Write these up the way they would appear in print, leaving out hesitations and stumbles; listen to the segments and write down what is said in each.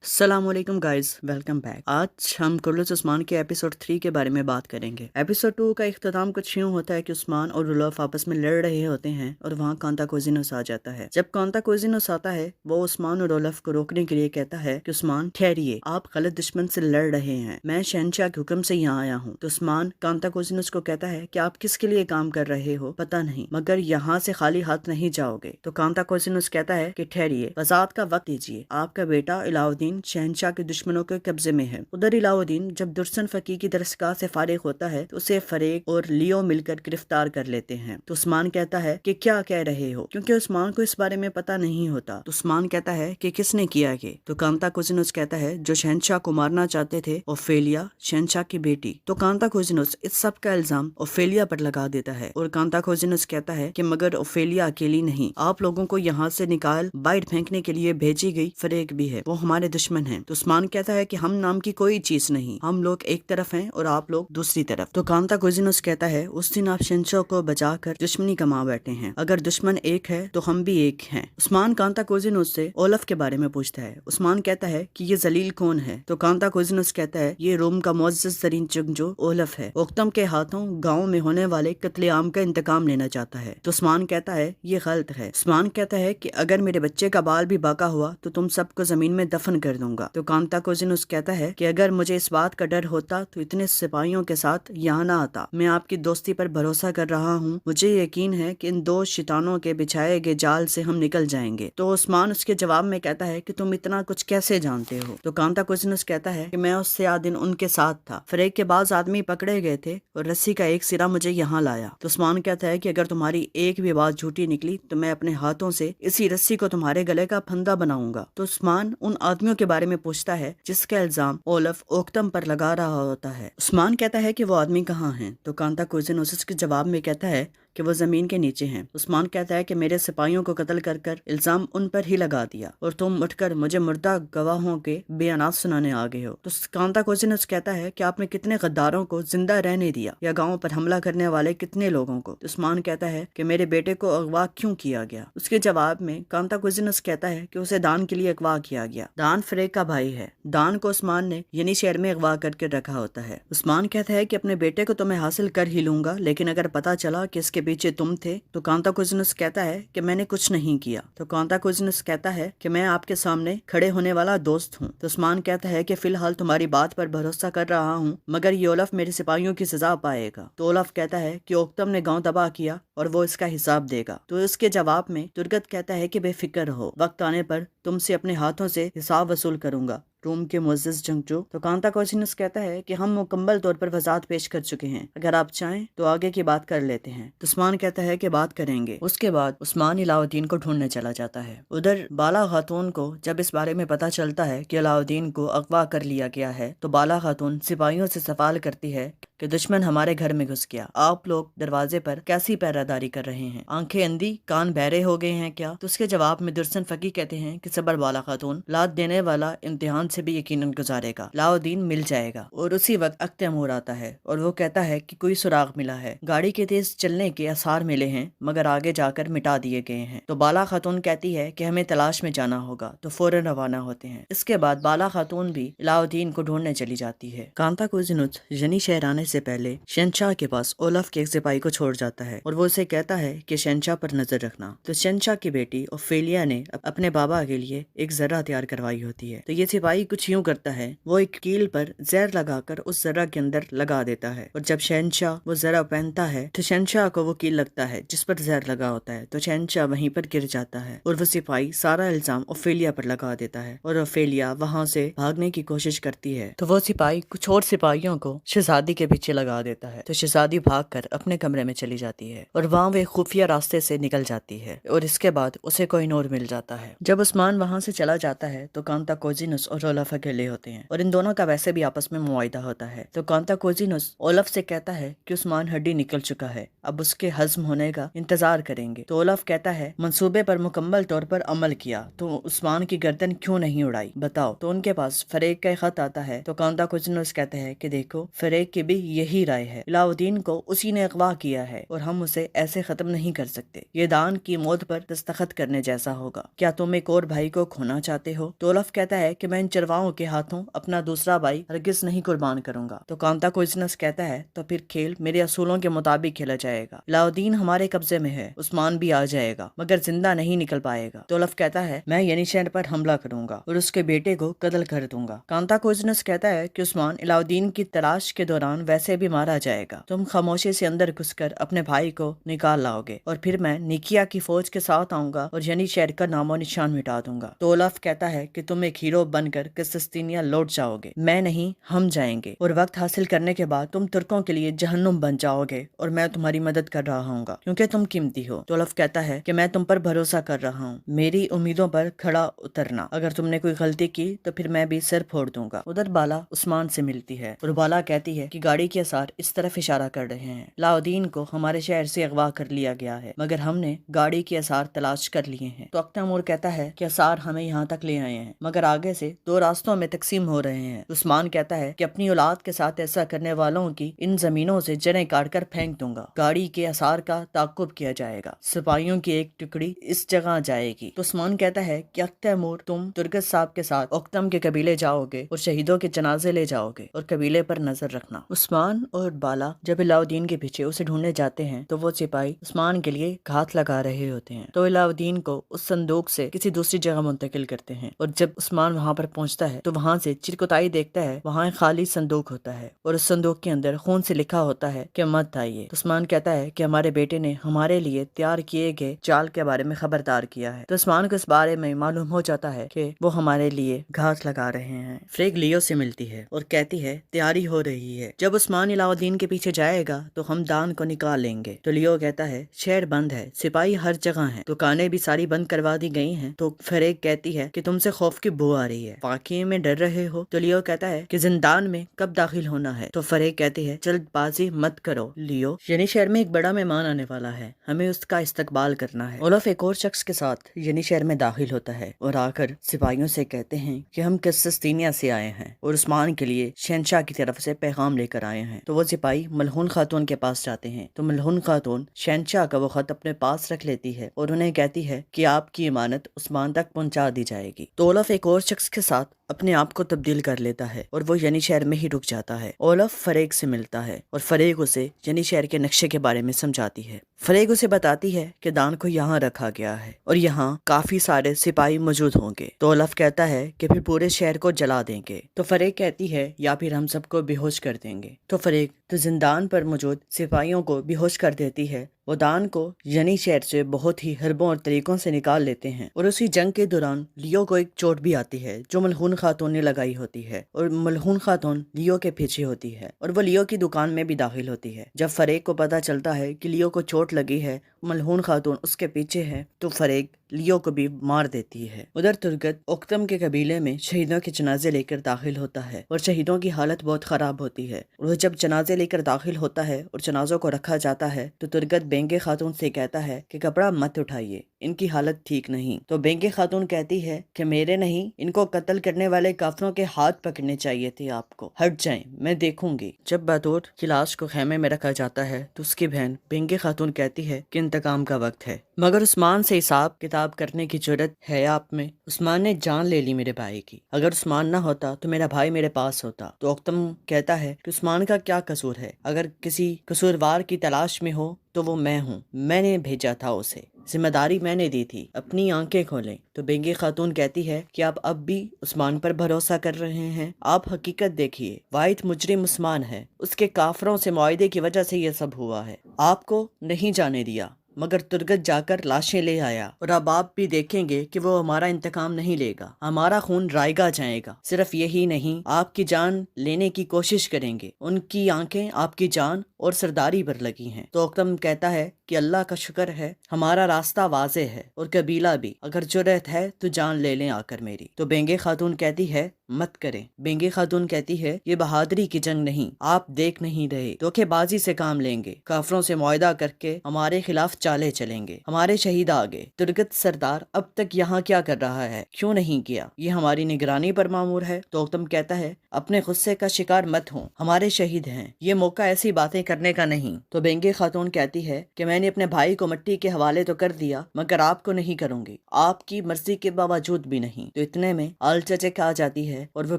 अस्सलाम वालेकुम guys, welcome back. आज हम कुर्लुस उस्मान के एपिसोड 3 के बारे में बात करेंगे। एपिसोड 2 का इख्तिताम कुछ यूं होता है कि उस्मान और रुलोफ आपस में लड़ रहे होते हैं और वहाँ कांता कोजिनोस आ जाता है। जब कांता कोजिनोस आता है वो उस्मान और रुलोफ को रोकने के लिए कहता है कि उस्मान ठहरिए, आप गलत दुश्मन से लड़ रहे हैं, मैं शहनशाह के हुक्म से यहाँ आया हूँ। तो उस्मान कांता कोजिनोस को कहता है कि आप किसके लिए काम कर रहे हो पता नहीं, मगर यहाँ से खाली हाथ नहीं जाओगे। तो कांता कोजिनोस कहता है कि ठहरिए, वज़ात का वक्त दीजिए, आपका बेटा अलाउद्दीन शहनशाह के दुश्मनों के कब्जे में है। उधर अलाउद्दीन जब दुर्सन फकी की दरसगाह से फारिग होता है तो उसे फरेक और लियो मिलकर गिरफ्तार कर लेते हैं। तो उस्मान कहता है कि क्या कह रहे हो, क्योंकि उस्मान को इस बारे में पता नहीं होता। तो उस्मान कहता है कि किसने किया ये। तो कांता कोजिनोस कहता है जो शहनशाह को मारना चाहते थे, ओफेलिया, शहनशाह की बेटी। तो कांता कोजिनोस इस सब का इल्जाम ओफेलिया पर लगा देता है और कांता कोजिनोस कहता है कि मगर ओफेलिया अकेली नहीं, आप लोगों को यहाँ से निकाल बाइट फेंकने के लिए भेजी गई फरेक भी है, वो हमारे दुश्मन है। तो उस्मान कहता है कि हम नाम की कोई चीज नहीं, हम लोग एक तरफ हैं और आप लोग दूसरी तरफ। तो कांता कोजिनोस कहता है उस दिन आप शहनशाह को बचाकर दुश्मनी कमा बैठे हैं, अगर दुश्मन एक है तो हम भी एक हैं। उस्मान कांता कोजिनोस से ओलफ के बारे में पूछता है। उस्मान कहता है कि ये जलील कौन है। तो कांता कोजिनोस कहता है ये रोम का मुअज़्ज़ज़ तरीन जंगजू ओलफ है, ओक्तम के हाथों गाँव में होने वाले कत्लेआम का इंतकाम लेना चाहता है। तो उस्मान कहता है ये गलत है। उस्मान कहता है कि अगर मेरे बच्चे का बाल भी बाका हुआ तो तुम सबको जमीन में दफन कर दूंगा। तो कांता कोजिनोस कहता है कि अगर मुझे इस बात का डर होता तो इतने सिपाहियों के साथ यहाँ ना आता, मैं आपकी दोस्ती पर भरोसा कर रहा हूँ, मुझे यकीन है कि इन दो शैतानों के बिछाए गए जाल से हम निकल जाएंगे। तो उस्मान उसके जवाब में कहता है कि तुम इतना कुछ कैसे जानते हो। तो कांता कोजिनोस कहता है कि मैं उससे आ दिन उनके साथ था, फरेक के बाद आदमी पकड़े गए थे और रस्सी का एक सिरा मुझे यहाँ लाया। तो उस्मान कहता है कि अगर तुम्हारी एक भी बात झूठी निकली तो मैं अपने हाथों से इसी रस्सी को तुम्हारे गले का फंदा बनाऊंगा। तो उस्मान उन आदमियों के बारे में पूछता है जिसका इल्जाम ओलफ ओक्तम पर लगा रहा होता है। उस्मान कहता है कि वो आदमी कहाँ हैं। तो कांता कोजिनोस के जवाब में कहता है कि वो जमीन के नीचे हैं। उस्मान कहता है कि मेरे सिपाहियों को कत्ल कर कर इल्जाम उन पर ही लगा दिया और तुम उठकर मुझे मुर्दा गवाहों के बयानात सुनाने आ गए हो। तो कांता कोजिनोस कहता है कि आपने कितने गद्दारों को जिंदा रहने दिया या गाँव पर हमला करने वाले कितने लोगों को। तो उस्मान कहता है कि मेरे बेटे को अगवा क्यों किया गया। उसके जवाब में कांता कोजिनोस कहता है कि उसे दान के लिए अगवा किया गया। दान फरेक का भाई है, दान को उस्मान ने यनी शहर में अगवा करके रखा होता है। उस्मान कहता है कि अपने बेटे को तो मैं हासिल कर ही लूंगा, लेकिन अगर पता चला कि इसके पीछे तुम थे। तो कांता कोजिनोस कहता है कि मैंने कुछ नहीं किया। तो कांता कोजिनोस कहता है कि मैं आपके सामने खड़े होने वाला दोस्त हूँ। तो उस्मान कहता है कि फिलहाल तुम्हारी बात पर भरोसा कर रहा हूँ, मगर ये ओलफ मेरे सिपाहियों की सजा पाएगा। तो ओलफ कहता है कि ओक्तम ने गांव तबाह किया और वो इसका हिसाब देगा। तो इसके जवाब में तुर्गत कहता है कि बेफिक्र हो, वक्त आने पर तुमसे अपने हाथों से हिसाब वसूल करूंगा, रोम के मुअज़्ज़ज़ जंगजू। तो कांता कोजिनोस कहता है कि हम मुकम्मल तौर पर वज़ात पेश कर चुके हैं, अगर आप चाहें तो आगे की बात कर लेते हैं। तो उस्मान कहता है कि बात करेंगे। उसके बाद उस्मान अलाउद्दीन को ढूंढने चला जाता है। उधर बाला खातून को जब इस बारे में पता चलता है कि अलाउद्दीन को अगवा कर लिया गया है तो बाला खातून सिपाहियों से सवाल करती है कि दुश्मन हमारे घर में घुस गया, आप लोग दरवाजे पर कैसी पहरादारी कर रहे हैं, आंखें अंधी कान बहरे हो गए हैं क्या। तो उसके जवाब में दुर्सन फकी कहते हैं कि सबर बाला खातून, लात देने वाला इम्तिहान से भी यकीनन गुजारेगा, अलाउद्दीन मिल जाएगा। और उसी वक्त अख्तमूर आता है और वो कहता है कि कोई सुराग मिला है, गाड़ी के तेज चलने के आसार मिले हैं, मगर आगे जाकर मिटा दिए गए हैं। तो बाला खातून कहती है कि हमें तलाश में जाना होगा, तो फौरन रवाना होते हैं। इसके बाद बाला खातून भी अलाउद्दीन को ढूंढने चली जाती है। कांता कोजिनोस यनी शहर आने से पहले शहनशाह के पास ओलफ के एक सिपाही को छोड़ जाता है और वो उसे कहता है कि शहनशाह पर नजर रखना। तो शहनशाह की बेटी ओफेलिया ने अपने बाबा के लिए एक जर्रा तैयार करवाई होती है। तो ये सिपाही कुछ यूं करता है, वो एक कील पर जहर लगाकर उस जर्रा के अंदर लगा देता है और जब शहनशाह वो जर्रा पहनता है तो शहनशाह को वो कील लगता है जिस पर जहर लगा होता है। तो शहनशाह वहीं पर गिर जाता है और वो सिपाही सारा इल्जाम ओफेलिया पर लगा देता है और ओफेलिया वहाँ से भागने की कोशिश करती है। तो वो सिपाही कुछ और सिपाहियों को शहजादी के पीछे लगा देता है। तो शहजादी भागकर अपने कमरे में चली जाती है और वहाँ वे खुफिया रास्ते से निकल जाती है और इसके बाद उसे कोई नूर मिल जाता है। जब उस्मान वहाँ से चला जाता है तो कांता कोजिनोस और ओलफ अकेले होते हैं और इन दोनों का वैसे भी आपस में मुआहिदा होता है। तो कांता कोजिनोस ओलफ से कहता है कि उस्मान हड्डी निकल चुका है, अब उसके हजम होने का इंतजार करेंगे। तो ओलफ कहता है मंसूबे पर मुकम्मल तौर पर अमल किया तो उस्मान की गर्दन क्यों नहीं उड़ाई बताओ। तो उनके पास फरेक का खत आता है। तो कांता कोजिनोस कहते हैं कि देखो फरेक की भी यही राय है, अलाउद्दीन को उसी ने अगवा किया है और हम उसे ऐसे खत्म नहीं कर सकते, ये दान की मौत पर दस्तखत करने जैसा होगा। क्या तुम एक और भाई بھائی کو کھونا چاہتے ہو؟ تو اولف کہتا ہے کہ میں ان چرواہوں کے ہاتھوں اپنا دوسرا بھائی ہرگز نہیں قربان کروں گا۔ تو کانتا کوزنس کہتا ہے تو پھر کھیل میرے اصولوں کے مطابق کھیلا جائے گا، علاؤدین ہمارے قبضے میں ہے، عثمان بھی آ جائے گا مگر زندہ نہیں نکل پائے گا۔ تو اولف کہتا ہے میں ینیشہر پر حملہ کروں گا اور اس کے بیٹے کو قتل کر دوں گا۔ کانتا کوزنس کہتا ہے کہ عثمان علاؤدین کی تلاش کے دوران ویسے بھی مارا جائے گا، تم خاموشی سے اندر گھس کر اپنے بھائی کو نکال لاؤ گے اور پھر میں نیکیا کی فوج کے ساتھ آؤں گا اور ینیشہر کا نام و نشان مٹا دوں گا۔ تو اولف کہتا ہے کہ تم ایک ہیرو بن کر قسطنطنیہ لوٹ جاؤ گے، میں نہیں، ہم جائیں گے، اور وقت حاصل کرنے کے بعد تم ترکوں کے لیے جہنم بن جاؤ گے اور میں تمہاری مدد کر رہا ہوں گا کیونکہ تم قیمتی ہو۔ تو اولف کہتا ہے کہ میں تم پر بھروسہ کر رہا ہوں، میری امیدوں پر کھڑا اترنا، اگر تم نے کوئی غلطی کی تو پھر میں بھی سر پھوڑ دوں گا۔ ادھر بالا عثمان سے ملتی ہے اور بالا کہتی ہے کہ گاڑی کے اثار اس طرف اشارہ کر رہے ہیں، علاؤدین کو ہمارے شہر سے اغوا کر لیا گیا ہے مگر ہم نے گاڑی کے اثار تلاش کر لیے ہیں۔ تو اختامور کہتا ہے کہ اثار ہمیں یہاں تک لے آئے ہیں مگر آگے سے دو راستوں میں تقسیم ہو رہے ہیں۔ عثمان کہتا ہے کہ اپنی اولاد کے ساتھ ایسا کرنے والوں کی ان زمینوں سے جڑیں کاٹ کر پھینک دوں گا، گاڑی کے اثار کا تعاقب کیا جائے گا، سپاہیوں کی ایک ٹکڑی اس جگہ جائے گی۔ تو عثمان کہتا ہے کہ اختامور تم ترگت صاحب کے ساتھ اوکتم کے قبیلے جاؤ گے اور شہیدوں کے جنازے لے جاؤ گے اور قبیلے پر نظر رکھنا۔ عثمان اور بالا جب علاؤدین کے پیچھے اسے ڈھونڈنے جاتے ہیں تو وہ سپاہی عثمان کے لیے گھات لگا رہے ہوتے ہیں، تو علاؤدین کو اس صندوق سے کسی دوسری جگہ منتقل کرتے ہیں اور جب عثمان وہاں پر پہنچتا ہے تو وہاں سے چرکوتائی دیکھتا ہے، وہاں ایک خالی صندوق ہوتا ہے اور اس صندوق کے اندر خون سے لکھا ہوتا ہے کہ مت آئیے۔ تو عثمان کہتا ہے کہ ہمارے بیٹے نے ہمارے لیے تیار کیے گئے چال کے بارے میں خبردار کیا ہے۔ تو عثمان کو اس بارے میں معلوم ہو جاتا ہے کہ وہ ہمارے لیے گھات لگا رہے ہیں۔ فریگ لیو سے ملتی ہے اور کہتی ہے تیاری ہو رہی ہے، جب عثمان علاؤدین کے پیچھے جائے گا تو ہم دان کو نکال لیں گے۔ تو لیو کہتا ہے شہر بند ہے، سپاہی ہر جگہ ہیں، دکانیں بھی ساری بند کروا دی گئی ہیں۔ تو فریگ کہتی ہے کہ تم سے خوف کی بو آ رہی ہے، واقعی میں ڈر رہے ہو؟ تو لیو کہتا ہے کہ زندان میں کب داخل ہونا ہے؟ تو فریگ کہتی ہے جلد بازی مت کرو لیو، ینیشہر میں ایک بڑا مہمان آنے والا ہے، ہمیں اس کا استقبال کرنا ہے۔ اولف ایک اور شخص کے ساتھ ینیشہر میں داخل ہوتا ہے اور آ کر سپاہیوں سے کہتے ہیں کہ ہم قسطنطنیہ سے آئے ہیں اور عثمان کے لیے شہنشاہ کی طرف سے پیغام لے کر آئے ہیں۔ تو وہ سپاہی ملہون خاتون کے پاس جاتے ہیں تو ملہون خاتون شہنشاہ کا وہ خط اپنے پاس رکھ لیتی ہے اور انہیں کہتی ہے کہ آپ کی امانت عثمان تک پہنچا دی جائے گی۔ تو اولف ایک اور شخص کے ساتھ اپنے آپ کو تبدیل کر لیتا ہے اور وہ ینیشہر میں ہی رک جاتا ہے۔ اولف فریگ سے ملتا ہے اور فریگ اسے ینیشہر کے نقشے کے بارے میں سمجھاتی ہے۔ فریگ اسے بتاتی ہے کہ دان کو یہاں رکھا گیا ہے اور یہاں کافی سارے سپاہی موجود ہوں گے۔ تو اولف کہتا ہے کہ پھر پورے شہر کو جلا دیں گے۔ تو فریگ کہتی ہے یا پھر ہم سب کو بے ہوش کر دیں گے۔ تو فریگ تو زندان پر موجود سپاہیوں کو بے ہوش کر دیتی ہے، وہ دان کو ینیشہر سے بہت ہی حربوں اور طریقوں سے نکال لیتے ہیں اور اسی جنگ کے دوران لیو کو ایک چوٹ بھی آتی ہے جو ملہون خاتون نے لگائی ہوتی ہے اور ملہون خاتون لیو کے پیچھے ہوتی ہے اور وہ لیو کی دکان میں بھی داخل ہوتی ہے۔ جب فریگ کو پتا چلتا ہے کہ لیو کو چوٹ لگی ہے، ملہون خاتون اس کے پیچھے ہے، تو فریگ لیو کو بھی مار دیتی ہے۔ ادھر ترگت اوکتم کے قبیلے میں شہیدوں کے جنازے لے کر داخل ہوتا ہے اور شہیدوں کی حالت بہت خراب ہوتی ہے۔ وہ جب جنازے لے کر داخل ہوتا ہے اور جنازوں کو رکھا جاتا ہے تو ترگت بینگے خاتون سے کہتا ہے کہ کپڑا مت اٹھائیے، ان کی حالت ٹھیک نہیں۔ تو بینگے خاتون کہتی ہے کہ میرے نہیں، ان کو قتل کرنے والے کافروں کے ہاتھ پکڑنے چاہیے تھے آپ کو، ہٹ جائیں، میں دیکھوں گی۔ جب بطور کی لاش کو خیمے میں رکھا جاتا ہے تو اس کی بہن بینگے خاتون کہتی ہے کہ انتقام کا وقت ہے، مگر عثمان سے حساب کتاب کرنے کی جرت ہے آپ میں؟ عثمان نے جان لے لی میرے بھائی کی، اگر عثمان نہ ہوتا تو میرا بھائی میرے پاس ہوتا۔ تو اوکتم کہتا ہے کہ عثمان کا کیا قصور ہے؟ اگر کسی قصوروار کی تلاش میں ہو تو وہ میں ہوں، میں نے بھیجا تھا اسے، ذمہ داری میں نے دی تھی، اپنی آنکھیں کھولیں۔ تو بینگی خاتون کہتی ہے کہ آپ اب بھی عثمان پر بھروسہ کر رہے ہیں؟ آپ حقیقت دیکھیے، واحد مجرم عثمان ہے، اس کے کافروں سے معاہدے کی وجہ سے یہ سب ہوا ہے، آپ کو نہیں جانے دیا مگر ترگت جا کر لاشیں لے آیا، اور اب آپ بھی دیکھیں گے کہ وہ ہمارا انتقام نہیں لے گا، ہمارا خون رائگا جائے گا۔ صرف یہی نہیں، آپ کی جان لینے کی کوشش کریں گے، ان کی آنکھیں آپ کی جان اور سرداری پر لگی ہیں۔ تو اوکتم کہتا ہے کہ اللہ کا شکر ہے ہمارا راستہ واضح ہے اور قبیلہ بھی، اگر جرت ہے تو جان لے لیں آ کر میری۔ تو بینگے خاتون کہتی ہے मत करें। बेंगे खातून कहती है ये बहादुरी की जंग नहीं, आप देख नहीं रहे, धोखेबाजी से काम लेंगे, काफरों से मुआहदा करके हमारे खिलाफ चाले चलेंगे, हमारे शहीद आ गए। तुर्गत सरदार अब तक यहाँ क्या कर रहा है, क्यों नहीं किया, ये हमारी निगरानी पर मामूर है। तो उत्तम कहता है अपने गुस्से का शिकार मत हो, हमारे शहीद हैं, ये मौका ऐसी बातें करने का नहीं। तो बेंगे खातून कहती है कि मैंने अपने भाई को मिट्टी के हवाले तो कर दिया, मगर आपको नहीं करूंगी, आपकी मर्जी के बावजूद भी नहीं। तो इतने में आल चचक आ जाती है और वो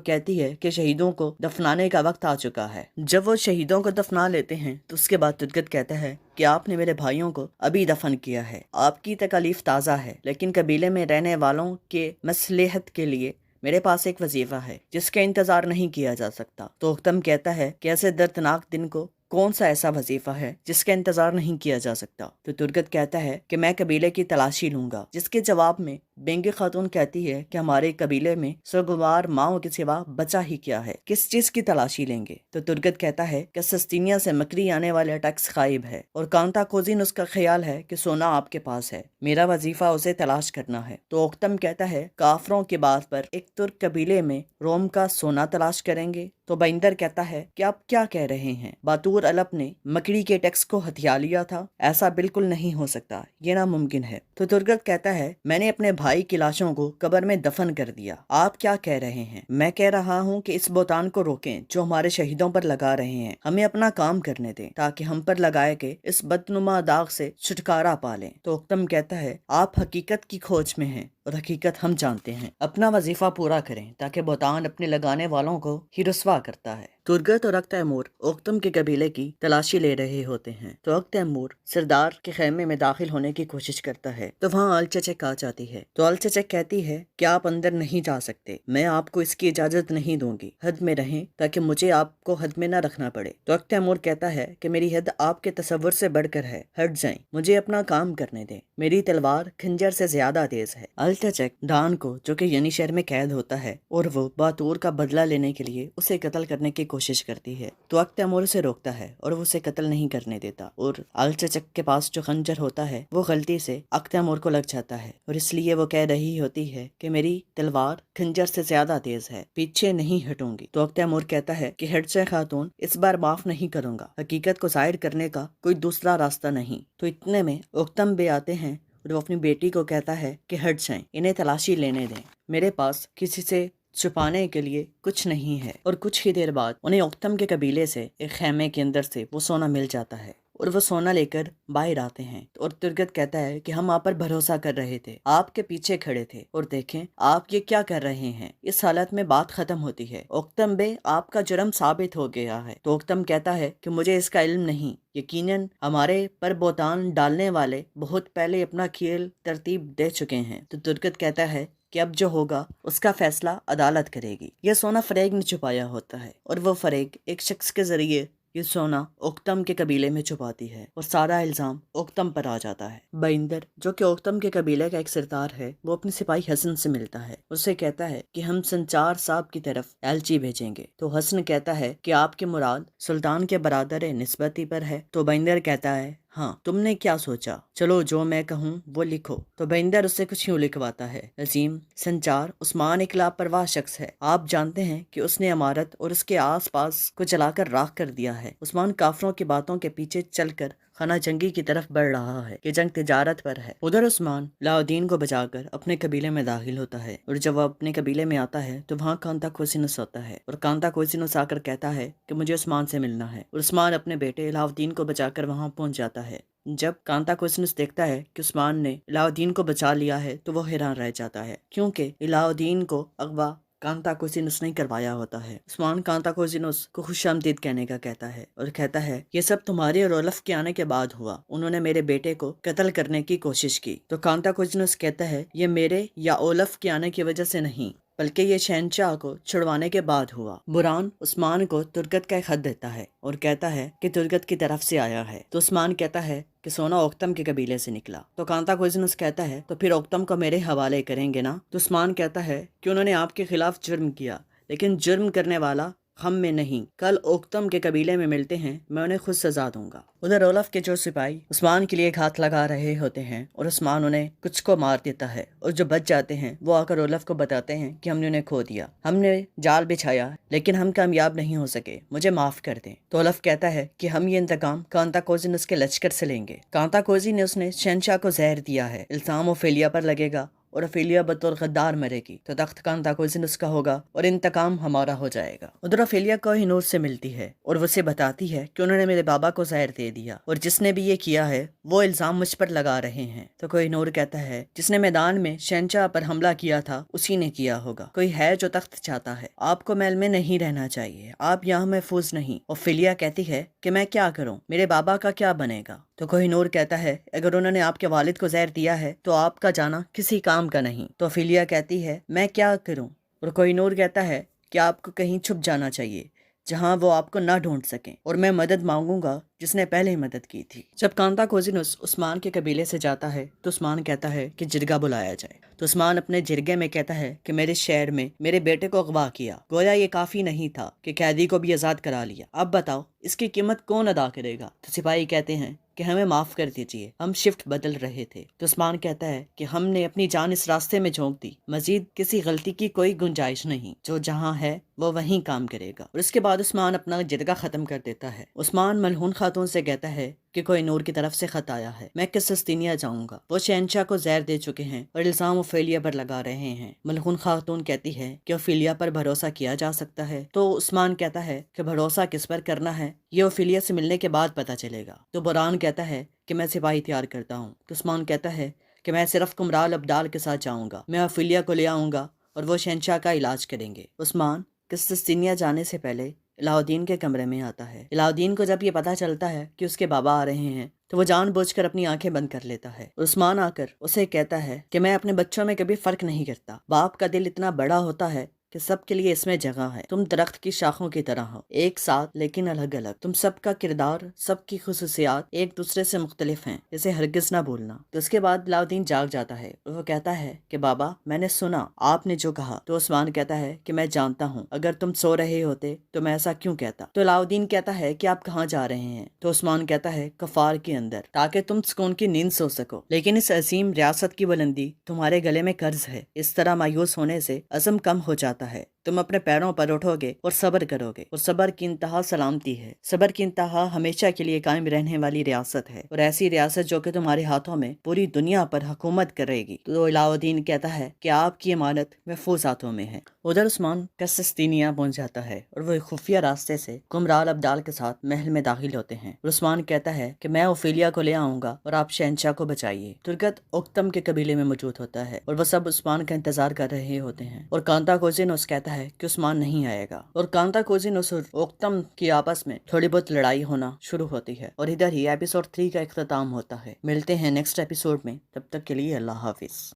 कहती है कि शहीदों को दफनाने का वक्त आ चुका है। जब वो शहीदों को दफना लेते हैं तो उसके बाद तुर्गत कहता है कि आपने मेरे भाइयों को अभी दफन किया है, आपकी तकलीफ ताज़ा है, लेकिन कबीले में रहने वालों के मसलहत के लिए मेरे पास एक वजीफा है जिसका इंतजार नहीं किया जा सकता। तो उत्तम कहता है कि ऐसे दर्दनाक दिन को कौन सा ऐसा वजीफा है जिसका इंतजार नहीं किया जा सकता। तो तुर्गत कहता है कि मैं कबीले की तलाशी लूंगा, जिसके जवाब में बेंगे खातून कहती है कि हमारे कबीले में सुगवार माओ के सिवा बचा ही क्या है, किस चीज की तलाशी लेंगे। तो तुर्गत कहता है कि सस्तीनिया से मकरी आने वाला टैक्स गायब है और कांता कोजिन उसका ख्याल है कि सोना आपके पास है, मेरा वजीफा उसे तलाश करना है। तो ओक्तम कहता है काफरों की बात पर एक तुर्क कबीले में रोम का सोना तलाश करेंगे। तो बाइंदर कहता है कि आप क्या कह रहे हैं, बातूर अलप ने मकड़ी के टैक्स को हथिया लिया था, ऐसा बिल्कुल नहीं हो सकता, ये नामुमकिन है। तो तुर्गत कहता है मैंने अपने भाई की लाशों को कब्र में दफन कर दिया, आप क्या कह रहे हैं। मैं कह रहा हूँ कि इस बोतान को रोकें जो हमारे शहीदों पर लगा रहे हैं, हमें अपना काम करने दें ताकि हम पर लगाए गए इस बदनुमा दाग से छुटकारा पा लें। तो उक्तम कहता है आप हकीकत की खोज में हैं और हकीकत हम जानते हैं, अपना वजीफा पूरा करें ताकि बोतान अपने लगाने वालों को ही रुस्वा करता है। तुर्गत और अख्त तैमूर ओक्तम के कबीले की तलाशी ले रहे होते हैं। तो अख्त तैमूर सरदार के खेमे में दाखिल होने की कोशिश करता है तो वहाँ अल चचक आ जाती है। तो अल चचक कहती है कि आप अंदर नहीं जा सकते, मैं आपको इसकी इजाजत नहीं दूंगी, हद में रहें ताकि मुझे आपको हद में न रखना पड़े। तो अख्त तैमूर कहता है कि मेरी हद आपके तसव्वुर से बढ़कर है, हट जाएं, मुझे अपना काम करने दें, मेरी तलवार खंजर से ज्यादा तेज है। अल चचक डान को जो कि यनी शहर में कैद होता है और वो बातूर का बदला लेने के लिए उसे कत्ल करने की कोशिश करती है। तो अख्त तैमूर उसे रोकता है और वो उसे कत्ल नहीं करने देता और अल चचक के पास जो खंजर होता है वो गलती से अख्त तैमूर को लग जाता है और इसलिए वो कह रही होती है कि मेरी तलवार खंजर से ज्यादा तेज है, पीछे नहीं हटूंगी। तो अख्त तैमूर कहता है कि हट जाए खातून, इस बार माफ नहीं करूंगा, हकीकत को जाहिर करने का कोई दूसरा रास्ता नहीं। तो इतने में उक्तम बे आते हैं और वो अपनी बेटी को कहता है कि हट जाएं, इन्हें तलाशी लेने दें, मेरे पास किसी से छुपाने के लिए कुछ नहीं है। और कुछ ही देर बाद उन्हें उक्तम के कबीले से एक खेमे के अंदर से वो सोना मिल जाता है और वो सोना लेकर बाहर आते हैं। और तुर्गत कहता है कि हम आप पर भरोसा कर रहे थे, आपके पीछे खड़े थे और देखें आप ये क्या कर रहे हैं। इस हालत में बात खत्म होती है। उक्तम बे आपका जुर्म साबित हो गया है। तो उक्तम कहता है कि मुझे इसका इल्म नहीं, यकीनन हमारे पर बोतान डालने वाले बहुत पहले अपना खेल तरतीब दे चुके हैं। तो तुर्गत कहता है कि अब जो होगा उसका फैसला अदालत करेगी। यह सोना फरेग ने छुपाया होता है और वो फरेग एक शख्स के जरिए ये सोना उक्तम के कबीले में छुपाती है और सारा इल्जाम उक्तम पर आ जाता है। बाइंदर जो कि उक्तम के कबीले का एक सरदार है वो अपने सिपाही हसन से मिलता है, उससे कहता है कि हम संचार साहब की तरफ एलची भेजेंगे। तो हसन कहता है कि आपकी मुराद सुल्तान के बरादर निस्बती पर है। तो बाइंदर कहता है हाँ, तुमने क्या सोचा, चलो जो मैं कहूँ वो लिखो। तो बाइंदर उससे कुछ यूँ लिखवाता है, अजीम संचार उस्मान एक लापरवाह शख्स है, आप जानते हैं कि उसने इमारत और उसके आस पास को जलाकर राख कर दिया है। उस्मान काफरों की बातों के पीछे चलकर खाना जंगी की तरफ बढ़ रहा है कि जंग तिजारत पर है। उधर उस्मान अलाउद्दीन को बचाकर अपने कबीले में दाखिल होता है और जब वह अपने कबीले में आता है तो वहाँ कांता कोसिनुस होता है और कांता कोसिनुस आकर कहता है कि मुझे उस्मान से मिलना है और उस्मान अपने बेटे अलाउद्दीन को बचाकर वहाँ पहुँच जाता है। जब कांता कोसिनुस देखता है कि उस्मान ने अलाउद्दीन को बचा लिया है तो वो हैरान रह जाता है क्योंकि अलाउद्दीन को अगवा कांता कोसिनुस नहीं करवाया होता है। उस्मान कांता कोसिनुस को खुशामदीद कहने का कहता है और कहता है ये सब तुम्हारे और ओलफ के आने के बाद हुआ, उन्होंने मेरे बेटे को कत्ल करने की कोशिश की। तो कांता कोसिनुस कहता है ये मेरे या ओलफ के आने की वजह से नहीं बल्कि ये शहनशाह को छुड़वाने के बाद हुआ। बुरान उस्मान को तुर्गत का एक खत देता है और कहता है कि तुर्गत की तरफ से आया है। तो उस्मान कहता है कि सोना उक्तम के कबीले से निकला। तो कांता कोसिनुस कहता है तो फिर उक्तम को मेरे हवाले करेंगे ना। तो उस्मान कहता है कि उन्होंने आपके खिलाफ जुर्म किया, लेकिन जुर्म करने वाला हम में नहीं, कल ओक्तम के कबीले में मिलते हैं, मैं उन्हें खुद सजा दूंगा। उधर ओलफ के जो सिपाही उस्मान के लिए घात लगा रहे होते हैं और उस्मान उन्हें कुछ को मार देता है, और जो बच जाते हैं वो आकर ओलफ को बताते हैं कि हमने उन्हें खो दिया, हमने जाल बिछाया लेकिन हम कामयाब नहीं हो सके, मुझे माफ कर दें। तो ओलफ कहता है कि हम ये इंतकाम कांताकोजिनस के लश्कर से लेंगे। कांताकोजिनस ने शहंशाह को जहर दिया है, इल्जाम ओफेलिया पर लगेगा और ओफेलिया बतौर गद्दार मरेगी तो तख्त कांताकोजिनस का होगा और इंतकाम हमारा हो जाएगा। उधर ओफेलिया कोहिनूर से मिलती है और उसे बताती है कि उन्होंने मेरे बाबा को जहर दे दिया और जिसने भी ये किया है वो इल्जाम मुझ पर लगा रहे हैं। तो कोहिनूर कहता है जिसने मैदान में शहंशाह पर हमला किया था उसी ने किया होगा। कोई है जो तख्त चाहता है, आपको महल में नहीं रहना चाहिए, आप यहाँ महफूज नहीं। ओफेलिया कहती है कि मैं क्या करूँ, मेरे बाबा का क्या बनेगा। तो कोहिनूर कहता है अगर उन्होंने आपके वालिद को जहर दिया है तो आपका जाना किसी काम का नहीं। तो ओफेलिया कहती है मैं क्या करूं, और कोहिनूर कहता है कि आपको कहीं छुप जाना चाहिए जहां वो आपको ना ढूंढ सकें, और मैं मदद मांगूंगा जिसने पहले ही मदद की थी। जब कांताकोजिनस उस्मान के कबीले से जाता है तो उस्मान कहता है कि जिरगा बुलाया जाए। तो उस्मान अपने जिरगे में कहता है कि मेरे शहर में मेरे बेटे को अगवा किया, गोया ये काफी नहीं था कि कैदी को भी आजाद करा लिया, अब बताओ इसकी कीमत कौन अदा करेगा। तो सिपाही कहते हैं कि हमें माफ कर दीजिए, हम शिफ्ट बदल रहे थे। तो उस्मान कहता है कि हमने अपनी जान इस रास्ते में झोंक दी, मजीद किसी गलती की कोई गुंजाइश नहीं, जो जहां है वो वहीं काम करेगा। और इसके बाद उस्मान अपना जिरगा खत्म कर देता है। उस्मान मलहून खातून से कहता है कि कोहिनूर की तरफ से खत आया है, मैं किस्तिनिया जाऊंगा, वो शहंशाह को जहर दे चुके हैं और इल्जाम ओफेलिया पर लगा रहे हैं। मलहून खातून कहती है कि ओफेलिया पर भरोसा किया जा सकता है। तो उस्मान कहता है कि भरोसा किस पर करना है ये ओफेलिया से मिलने के बाद पता चलेगा। तो बुरहान कहता है कि मैं सिपाही तैयार करता हूँ। तो उस्मान कहता है कि मैं सिर्फ कुमराल अब्दाल के साथ जाऊंगा, मैं ओफेलिया को ले आऊंगा और वो शहंशाह का इलाज करेंगे। उस्मान किस्तिनिया जाने से पहले अलाउद्दीन के कमरे में आता है। अलाउद्दीन को जब ये पता चलता है कि उसके बाबा आ रहे हैं तो वो जानबूझकर अपनी आंखें बंद कर लेता है। उस्मान आकर उसे कहता है कि मैं अपने बच्चों में कभी फर्क नहीं करता, बाप का दिल इतना बड़ा होता है कि सबके लिए इसमें जगह है। तुम दरख्त की शाखों की तरह हो, एक साथ लेकिन अलग अलग। तुम सबका किरदार, सबकी खुसूसियात एक दूसरे से मुख्तलिफ हैं, इसे हरगिज ना भूलना। तो उसके बाद अलाउद्दीन जाग जाता है और वो कहता है कि बाबा मैंने सुना आपने जो कहा। तो उस्मान कहता है कि मैं जानता हूँ, अगर तुम सो रहे होते तो मैं ऐसा क्यों कहता। तो अलाउद्दीन कहता है कि आप कहाँ जा रहे हैं। तो उस्मान कहता है कफार के अंदर, ताकि तुम सुकून की नींद सो सको, लेकिन इस अजीम रियासत की बुलंदी तुम्हारे गले में कर्ज है। इस तरह मायूस होने से अज़म कम हो जाता है, तुम अपने पैरों पर उठोगे और सब्र करोगे, और सब्र की इंतहा सलामती है। सब्र की इंतहा हमेशा के लिए कायम रहने वाली रियासत है, और ऐसी रियासत जो कि तुम्हारे हाथों में पूरी दुनिया पर हुकूमत करेगी। तो अलाउद्दीन कहता है कि आपकी अमानत महफूज हाथों में है। उधर उस्मान किस्तिनिया पहुंच जाता है और वो खुफिया रास्ते से कुमराल अब्दाल के साथ महल में दाखिल होते हैं। उस्मान कहता है कि मैं ओफेलिया को ले आऊंगा और आप शहंशाह को बचाइए। तुर्कत ओक्तम के कबीले में मौजूद होता है और वो सब उस्मान का इंतजार कर रहे होते हैं, और कांताकोजिनस कहता है कि उस्मान नहीं आएगा, और कांताकोजिनस और ओक्तम की आपस में थोड़ी बहुत लड़ाई होना शुरू होती है, और इधर ही एपिसोड 3 का इख्तिताम होता है। मिलते हैं नेक्स्ट एपिसोड में, तब तक के लिए अल्लाह हाफिज।